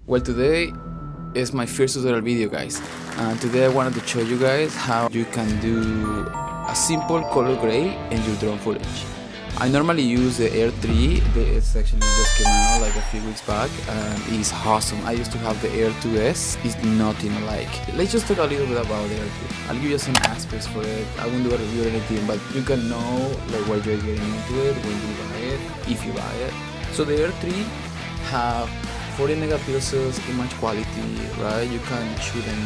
Well, today is my first tutorial video, guys, and today I wanted to show you guys how you can do a simple color grade in your drone footage. I normally use the Air 3, it's actually just came out like a few weeks back and it's awesome. I used to have the Air 2S, it's nothing alike. Let's just talk a little bit about the Air 3. I'll give you some aspects for it. I won't do a review or anything, but you can know like what you're getting into it when you buy it, if you buy it. So the Air 3 have 40 megapixels image quality, right? You can shoot in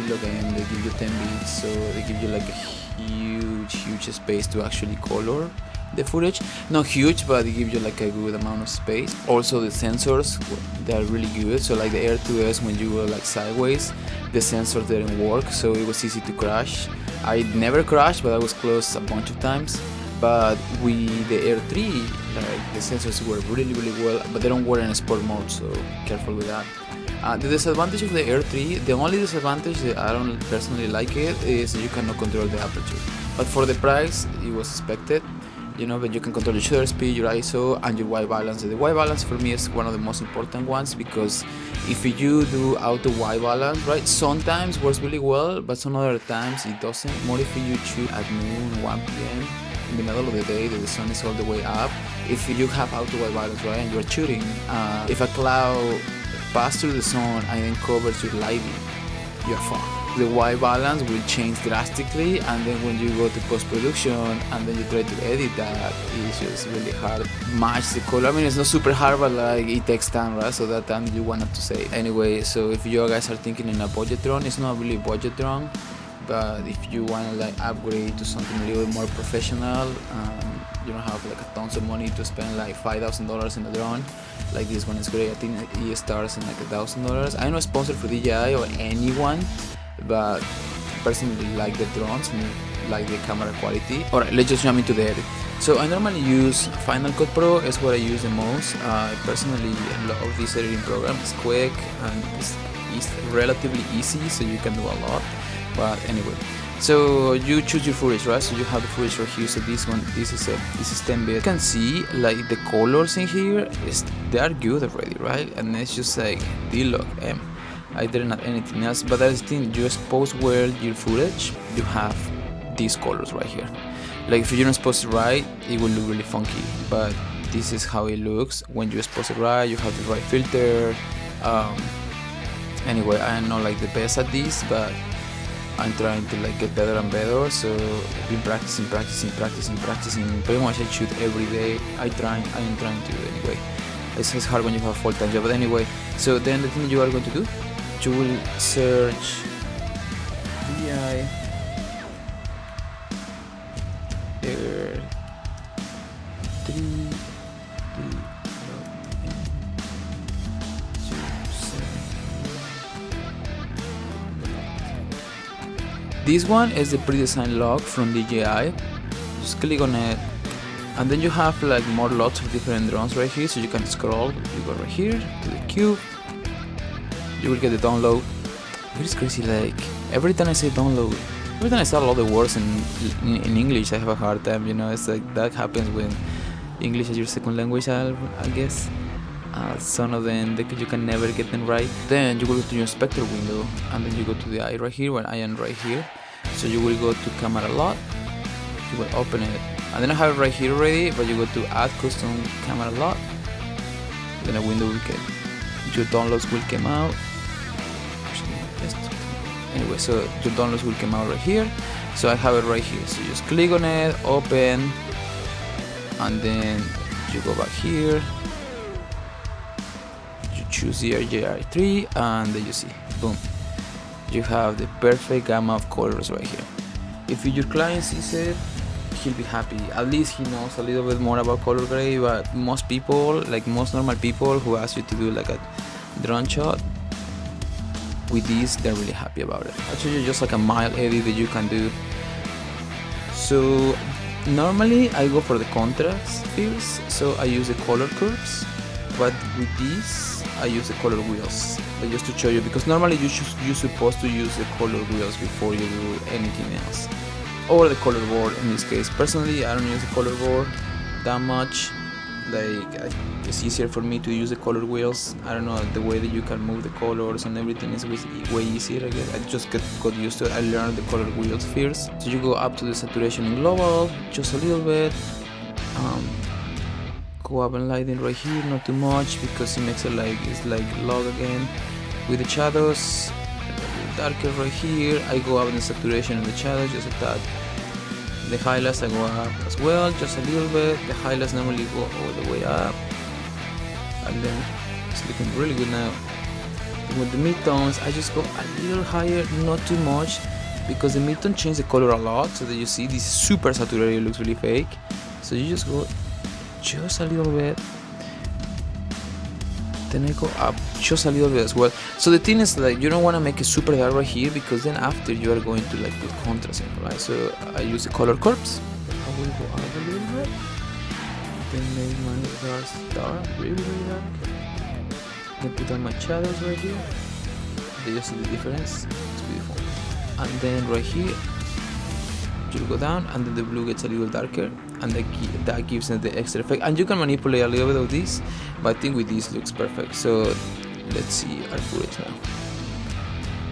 vlog and they give you 10 bits, so they give you like a huge space to actually color the footage. Not huge, but they give you like a good amount of space. Also the sensors, they're really good. So like the Air 2S, when you go like sideways, the sensors didn't work, so it was easy to crash. I never crashed, but I was close a bunch of times. But with the Air 3, like the sensors work really well, but they don't work in sport mode, so careful with that. The disadvantage of the Air 3, the only disadvantage that I don't personally like it, is you cannot control the aperture. But for the price, it was expected, you know, but you can control your shutter speed, your ISO, and your white balance. The white balance for me is one of the most important ones, because if you do auto white balance, right, sometimes works really well, but some other times it doesn't. More if you shoot at noon, 1 p.m. in the middle of the day that the sun is all the way up. If you have auto white balance, right, and you're shooting, if a cloud passes through the sun and then covers your lighting, you're fucked. The white balance will change drastically, and then when you go to post-production and then you try to edit that, it's just really hard. Match the color. I mean, it's not super hard, but like it takes time, right? So that time you wanted to say. Anyway, so if you guys are thinking in a budget drone, it's not really budget drone, but if you want to like upgrade to something a little more professional, you don't have like a tons of money to spend like $5,000 in a drone, like this one is great. I think it starts in like $1,000. I'm not sponsored for DJI or anyone, but personally like the drones and like the camera quality. Alright, let's just jump into the edit. So I normally use Final Cut Pro, is what I use the most. I personally love this editing program. It's quick and it's relatively easy, so you can do a lot. But anyway, so you choose your footage, right? So you have the footage right here. So this is 10 bit. You can see like the colors in here they are good already, right? And it's just like D-Log M. I didn't have anything else, but that's the thing. You expose where your footage, you have these colors right here. Like if you're not exposed right, it will look really funky. But this is how it looks when you expose it right. You have the right filter. Anyway, I am not like the best at this, but I'm trying to like get better and better. So I've been practicing. Pretty much I shoot every day. I am trying to anyway. It's hard when you have a full-time job, but anyway. So then the thing you are going to do, you will search DJI Air 3 This one is the pre-designed log from DJI. Just click on it, and then you have like more lots of different drones right here, so you can scroll. You go right here to the cube, you will get the download. It's crazy, like every time I say download, every time I start all the words in English, I have a hard time, you know. It's like that happens when English is your second language, I guess. Some of them, you can never get them right. Then you go to your inspector window, and then you go to the eye right here, when I am right here. So you will go to camera lot, you will open it, and then I have it right here already, but you go to add custom camera lot, then a window will get, your downloads will come out. Anyway, so your downloads will come out right here. So I have it right here, so just click on it, open, and then you go back here, you choose the DJI 3, and then you see, boom, you have the perfect gamma of colors right here. If your client sees it, he'll be happy. At least he knows a little bit more about color grade. But most people, like most normal people who ask you to do like a drone shot with this, they're really happy about it. I'll show you just like a mild edit that you can do. So normally I go for the contrast first, so I use the color curves, but with this I use the color wheels. But just to show you, because normally you're supposed to use the color wheels before you do anything else, or the color board in this case. Personally, I don't use the color board that much. like it's easier for me to use the color wheels. I don't know, the way that you can move the colors and everything is way easier. I guess I just got used to it. I learned the color wheels first. So you go up to the saturation in global, just a little bit. Go up and lighting right here, not too much because it makes it like it's like log again. With the shadows, darker right here. I go up in the saturation and the shadows just a tad. The highlights I go up as well, just a little bit. The highlights normally go all the way up, and then it's looking really good now. With the midtones, I just go a little higher, not too much, because the midtone changes the color a lot. So that you see this super saturated, looks really fake. So you just go just a little bit. Then I go up just a little bit as well. So the thing is, like, you don't want to make it super dark right here, because then after you are going to like put contrast in, right? So I use the color curves. I will go up a little bit. Then make my dark, really dark. Then put on my shadows right here. Do you see the difference? It's beautiful. And then right here, you go down, and then the blue gets a little darker, and that gives it the extra effect. And you can manipulate a little bit of this, but I think with this looks perfect. So let's see our footage now,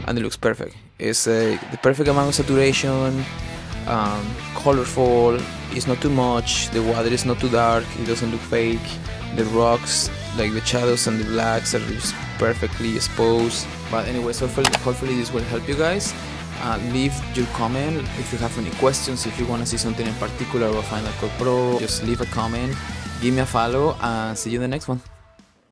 and it looks perfect. It's the perfect amount of saturation, colorful. It's not too much. The water is not too dark. It doesn't look fake. The rocks, like the shadows and the blacks, are just perfectly exposed. But anyway, so hopefully this will help you guys. Leave your comment if you have any questions. If you want to see something in particular about Final Cut Pro, just leave a comment, give me a follow, and see you in the next one.